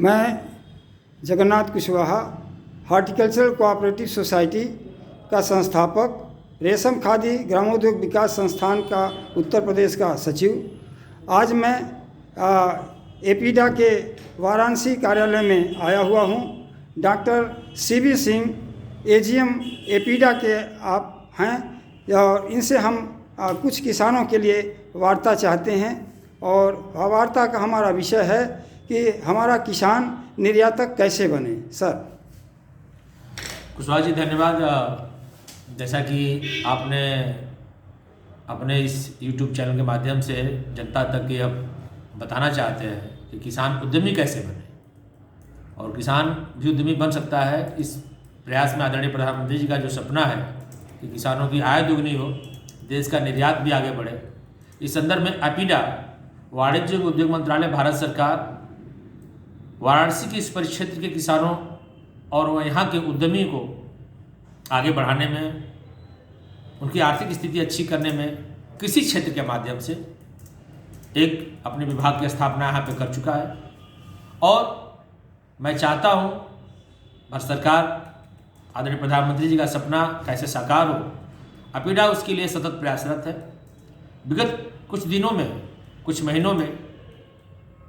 मैं Jagannath Kushwaha horticultural cooperative society का संस्थापक, रेशम खादी ग्रामोद्योग विकास संस्थान का उत्तर प्रदेश का सचिव। आज मैं एपीडा के वाराणसी कार्यालय में आया हुआ हूँ। Doctor CV Singh AGM APEDA के आप हैं और इनसे हम कुछ किसानों के लिए वार्ता चाहते हैं और वार्ता का हमारा विषय है कि हमारा किसान निर्यातक कैसे बने। सर कुशवाहा जी, धन्यवाद। जैसा कि आपने अपने इस YouTube चैनल के माध्यम से जनता तक ये अब बताना चाहते हैं कि किसान उद्यमी कैसे बने और किसान भी उद्यमी बन सकता है। इस प्रयास में आदरणीय प्रधानमंत्री जी का जो सपना है कि किसानों की आय दुगनी हो, देश का निर्यात भी आगे बढ़े, इस संदर्भ में एपीडा वाणिज्य उद्योग मंत्रालय भारत सरकार वाराणसी के इस परिक्षेत्र के किसानों और वह यहाँ के उद्यमी को आगे बढ़ाने में, उनकी आर्थिक स्थिति अच्छी करने में कृषि क्षेत्र के माध्यम से एक अपने विभाग की स्थापना यहाँ पे कर चुका है। और मैं चाहता हूँ भारत सरकार आदरणीय प्रधानमंत्री जी का सपना कैसे साकार हो, एपीडा उसके लिए सतत प्रयासरत है। विगत कुछ दिनों में, कुछ महीनों में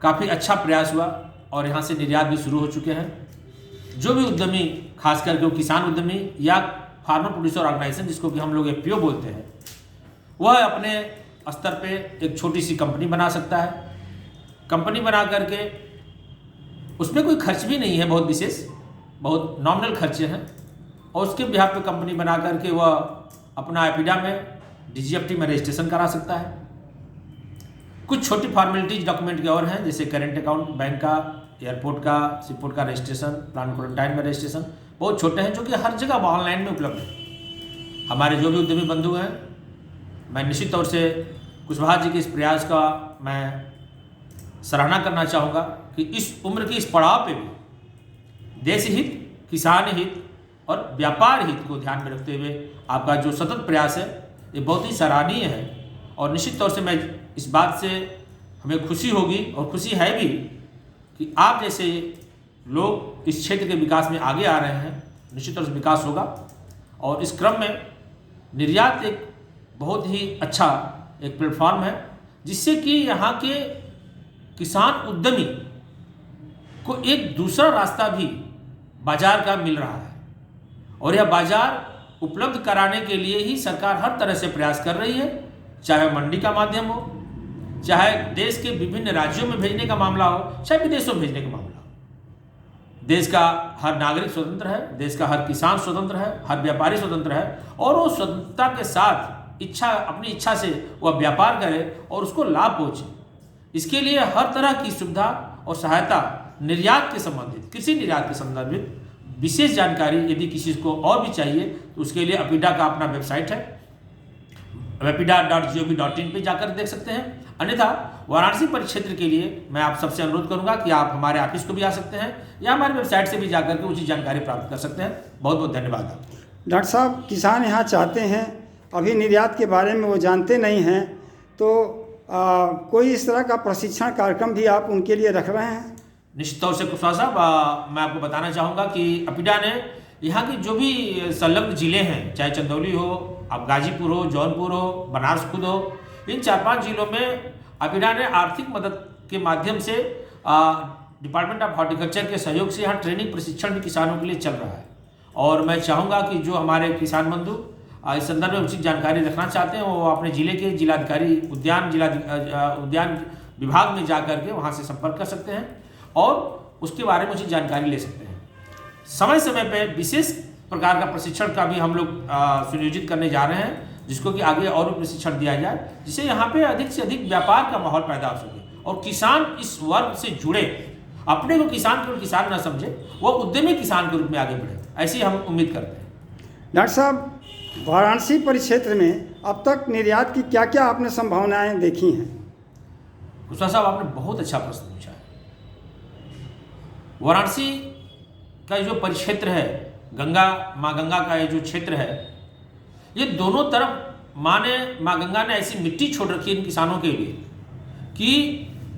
काफ़ी अच्छा प्रयास हुआ और यहाँ से निर्यात भी शुरू हो चुके हैं। जो भी उद्यमी, खास करके वो किसान उद्यमी या फार्मर प्रोड्यूसर ऑर्गेनाइजेशन जिसको कि हम लोग एफपीओ बोलते हैं, वह अपने स्तर पे एक छोटी सी कंपनी बना सकता है। कंपनी बना करके उसमें कोई खर्च भी नहीं है, बहुत विशेष, बहुत नॉमिनल खर्चे हैं, और उसके बिहाफ पे कंपनी बना करके वह अपना एपीडा में डीजीएफटी में रजिस्ट्रेशन करा सकता है। कुछ छोटी फॉर्मेलिटीज डॉक्यूमेंट के और हैं, जैसे करेंट अकाउंट, बैंक का, एयरपोर्ट का, सीपोर्ट का रजिस्ट्रेशन, प्लान क्वारंटाइन में रजिस्ट्रेशन, बहुत छोटे हैं जो कि हर जगह ऑनलाइन में उपलब्ध है। हमारे जो भी उद्यमी बंधु हैं, मैं निश्चित तौर से कुशवाहा जी के इस प्रयास का मैं सराहना करना चाहूँगा कि इस उम्र की इस पड़ाव पे भी देश हित, किसान हित और व्यापार हित को ध्यान में रखते हुए आपका जो सतत प्रयास है ये बहुत ही सराहनीय है। और निश्चित तौर से मैं इस बात से हमें खुशी होगी और खुशी है भी कि आप जैसे लोग इस क्षेत्र के विकास में आगे आ रहे हैं। निश्चित तौर से विकास होगा और इस क्रम में निर्यात एक बहुत ही अच्छा एक प्लेटफॉर्म है जिससे कि यहाँ के किसान उद्यमी को एक दूसरा रास्ता भी बाजार का मिल रहा है और यह बाजार उपलब्ध कराने के लिए ही सरकार हर तरह से प्रयास कर रही है, चाहे मंडी का माध्यम हो, चाहे देश के विभिन्न राज्यों में भेजने का मामला हो, चाहे विदेशों में भेजने का मामला हो। देश का हर नागरिक स्वतंत्र है, देश का हर किसान स्वतंत्र है, हर व्यापारी स्वतंत्र है और वो स्वतंत्रता के साथ अपनी इच्छा से वह व्यापार करे और उसको लाभ पहुँचे। इसके लिए हर तरह की सुविधा और सहायता निर्यात के संबंधित, कृषि निर्यात के संबंधित विशेष जानकारी यदि किसी को और भी चाहिए तो उसके लिए एपीडा का अपना वेबसाइट है, epidaa.gov.in पे जाकर देख सकते हैं। अन्यथा वाराणसी परिक्षेत्र के लिए मैं आप सबसे अनुरोध करूंगा कि आप हमारे ऑफिस को भी आ सकते हैं या हमारे वेबसाइट से भी जाकर के उचित जानकारी प्राप्त कर सकते हैं। बहुत बहुत धन्यवाद। डॉक्टर साहब, किसान यहाँ चाहते हैं, अभी निर्यात के बारे में वो जानते नहीं हैं, तो कोई इस तरह का प्रशिक्षण कार्यक्रम भी आप उनके लिए रख रहे हैं? निश्चित तौर से कुशवाहा साहब, मैं आपको बताना चाहूँगा कि एपीडा ने यहाँ के जो भी संलग्न जिले हैं, चाहे चंदौली हो, अब गाजीपुर हो, जौनपुर हो, बनारस खुद हो, इन 4-5 जिलों में एपीडा ने आर्थिक मदद के माध्यम से डिपार्टमेंट ऑफ हॉर्टिकल्चर के सहयोग से यहाँ ट्रेनिंग प्रशिक्षण भी किसानों के लिए चल रहा है। और मैं चाहूँगा कि जो हमारे किसान बंधु इस संदर्भ में उचित जानकारी रखना चाहते हैं वो अपने जिले के जिलाधिकारी उद्यान विभाग में जा करके वहाँ से संपर्क कर सकते हैं और उसके बारे में उचित जानकारी ले सकते हैं। समय समय पर विशेष प्रकार का प्रशिक्षण का भी हम लोग सुनियोजित करने जा रहे हैं, जिसको कि आगे और भी प्रशिक्षण दिया जाए, जिससे यहाँ पे अधिक से अधिक व्यापार का माहौल पैदा हो सके और किसान इस वर्ग से जुड़े, अपने को किसान केवल किसान न समझे, वो उद्यमी किसान के रूप में आगे बढ़े, ऐसी हम उम्मीद करते हैं। डॉक्टर साहब, वाराणसी परिक्षेत्र में अब तक निर्यात की क्या क्या आपने संभावनाएं देखी हैं? कुशवाहा साहब, आपने बहुत अच्छा प्रश्न पूछा है। वाराणसी का जो परिक्षेत्र है, माँ गंगा का ये जो क्षेत्र है, ये दोनों तरफ माँ गंगा ने ऐसी मिट्टी छोड़ रखी है इन किसानों के लिए कि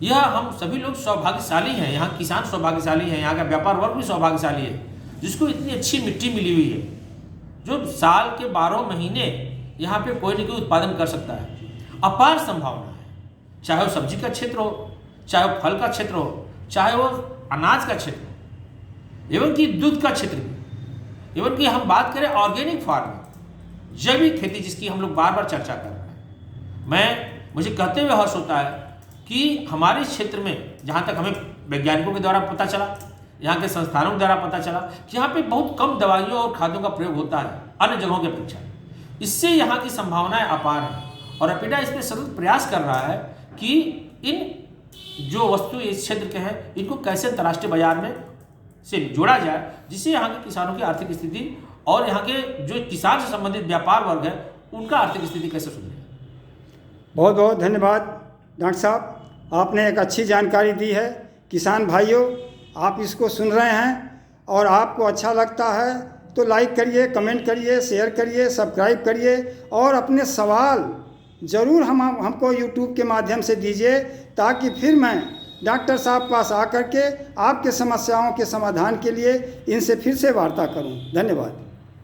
यह हम सभी लोग सौभाग्यशाली हैं, यहाँ किसान सौभाग्यशाली हैं, यहाँ का व्यापार वर्ग भी सौभाग्यशाली है, जिसको इतनी अच्छी मिट्टी मिली हुई है, जो साल के 12 महीने यहाँ पे कोई न कोई उत्पादन कर सकता है। अपार संभावना है, चाहे वो सब्जी का क्षेत्र हो, चाहे वो फल का क्षेत्र हो, चाहे वो अनाज का क्षेत्र हो, एवं कि दूध का क्षेत्र भी, एवं कि हम बात करें ऑर्गेनिक फार्मिंग, जैविक खेती, जिसकी हम लोग बार बार चर्चा कर रहे हैं। मुझे कहते हुए हर्ष होता है कि हमारे क्षेत्र में, जहाँ तक हमें वैज्ञानिकों के द्वारा पता चला, यहाँ के संस्थानों के द्वारा पता चला कि यहाँ पे बहुत कम दवाइयों और खादों का प्रयोग होता है अन्य जगहों की अपेक्षा। इससे यहाँ की संभावनाएं अपार हैं और अपेडा इस पर सतत प्रयास कर रहा है कि इन जो वस्तु इस क्षेत्र के हैं इनको कैसे अंतर्राष्ट्रीय बाजार में से जोड़ा जाए, जिससे यहाँ के किसानों की आर्थिक स्थिति और यहाँ के जो किसान से संबंधित व्यापार वर्ग है उनका आर्थिक स्थिति कैसे सुधरे। बहुत बहुत धन्यवाद डॉक्टर साहब, आपने एक अच्छी जानकारी दी है। किसान भाइयों, आप इसको सुन रहे हैं और आपको अच्छा लगता है तो लाइक करिए, कमेंट करिए, शेयर करिए, सब्सक्राइब करिए और अपने सवाल ज़रूर हमको यूट्यूब के माध्यम से दीजिए, ताकि फिर मैं डॉक्टर साहब पास आकर के आपके समस्याओं के समाधान के लिए इनसे फिर से वार्ता करूं। धन्यवाद।